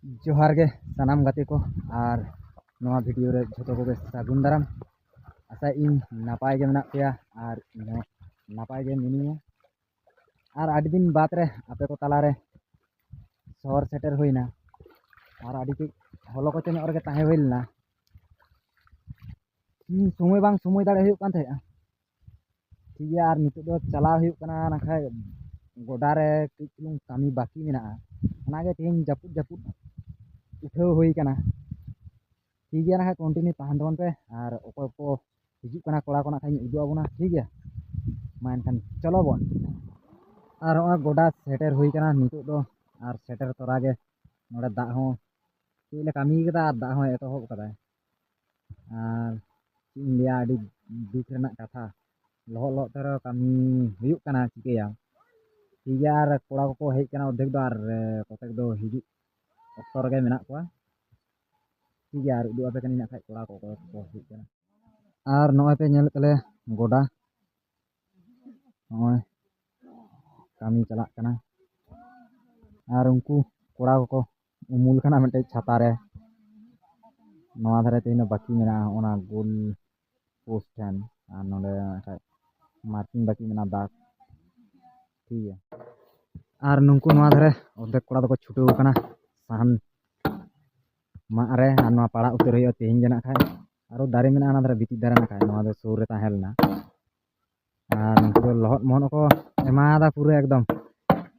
जोहार गे सानाम गाते को और नवा वीडियो रे झोटो को सागुन दाराम आशा इन नापाय गे मेनाक पेया और इन नापाय गे मिनिया और आदि दिन बाद रे आपे को तला रे शहर सेटर होइना और आदि के हलो को चेन और ताहे होइलना समय बांग समय दाड़े हुयुग कान थाया ठीक गया और नितो दो चला हुयुग कना नाखा गोडा रे किचलुंग कामी बाकी मेना ओनागे तेन जापुद जापुद उठाव हुई कना ठीक गया ना कंटिन्यू तहन तबन पे और अकोय को हिजुग कना कोड़ा को नाखाई उदु आबोना ठीक गया मा एनखान चलो बन और ओना गोडा सेटर हुई कना नितो दो और सेटर तोरा गे नोडे दा हो चेले कामी कदा दा हो एतोहब कदा और इंडिया आदि दुख रेना कथा लहत लहत तेरो कामी हुयुग कना चिकेया ठीक गया और कोड़ा को हेज कना अधेक दो और कतेक दो हिजुग ऑक्टो रगे मेना कोआ ठीक गया और उदु आपे कनी ना खाय कोड़ा को हेज कना और नय पे नेल तले गोडा नय कामी चलाक कना और उनको कोड़ा को उमुल कना मिटे छाता रे नवा धारे तेन बाकी मेना ओना गोल पोस्ट ठेन और नोडे खाय मार्किंग बाकी मेना दाग ठीक गया और नुंकु नवा धारे अधेक कोड़ा दो छुटो कना साहन मा रे और नवा पाड़ा उतर होय तेहेन गे ना खाय और दारे मेना ना धारे बिति दारे ना खाय नवा दो सुर रे ताहेलना और नुंकु लहत मोहन को एमादा पूरा एकदम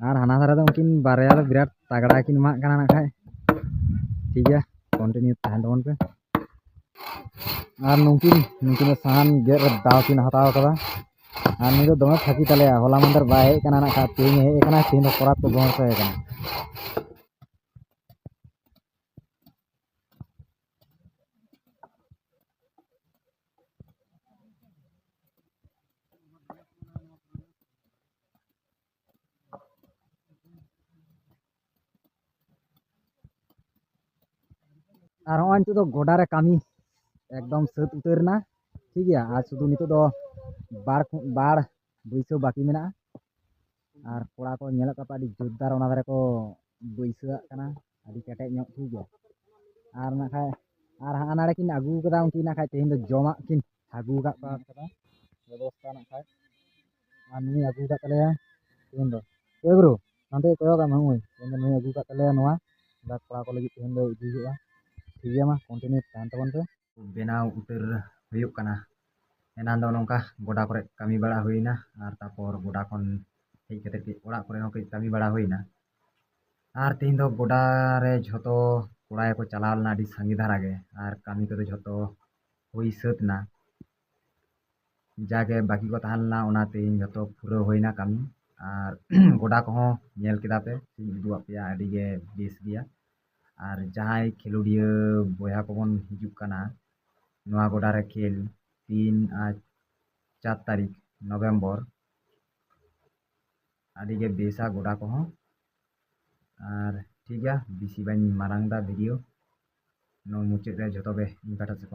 और हाना धारे दो उनकिन बारया दो बिराट तगड़ा किन मा कना ना खाय ठीक गया कंटिन्यू तहन तबन पे और नुंकिन साहन गेट रे दाव किन हताव कदा और नी दो दमे फाकी तले होला मंदर बाय हेज कना ना खा तेन हेज कना तेन कोरात को गोंस हेज कना और होय नितो दो गोडा रे कामी एकदम सत उतरना ठीक गया और शुधु नितो दो बाड़ बैसो बाकी मेना और कोड़ा को नेल का पाडी जोरदार ओना धारे को बैसो कना आदि केटे ᱧᱚᱜ ठीक गया और ना खाय और हानाड़े किन आगू कदा उनकी ना खाय तेन दो जमा किन आगू का कदा व्यवस्था ना खाय और नुई आगू का तले तेन दो एग्रो नंदे कोयो का माहुई तेन नुई आगू का तले नवा दा कोड़ा को लगी तेन दो इदी हुआ ठीक गया मा कंटिन्यू तहन तबन पे बेनाव उतर हुयुग कना एनान दो नोंका गोडा करे कामी बड़ा हुईना और तापर गोडा खन हेज कते के ओड़ा करे हो कामी बड़ा हुईना और तेन दो गोडा रे झोतो कोड़ा को चलावलना आदि संगी धारा गे और कामी को झोतो हुई सतना जागे बाकी को तहलना ओना तेन झोतो पूरा हुईना कामी और गोडा को हो नेल केदा पे उदुआ पेया आदि गे बेस गया और जहां खेलुड़िया बया को बन हिजुग कना नवा गोडा रे खेल 3 और 4 तारीख नवम्बर आदि गे बेसा गोडा को हो और ठीक गया बिसी बाइन मारांग दा वीडियो नो मुचाद रे जतो बे इन पाटा से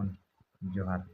जोहार।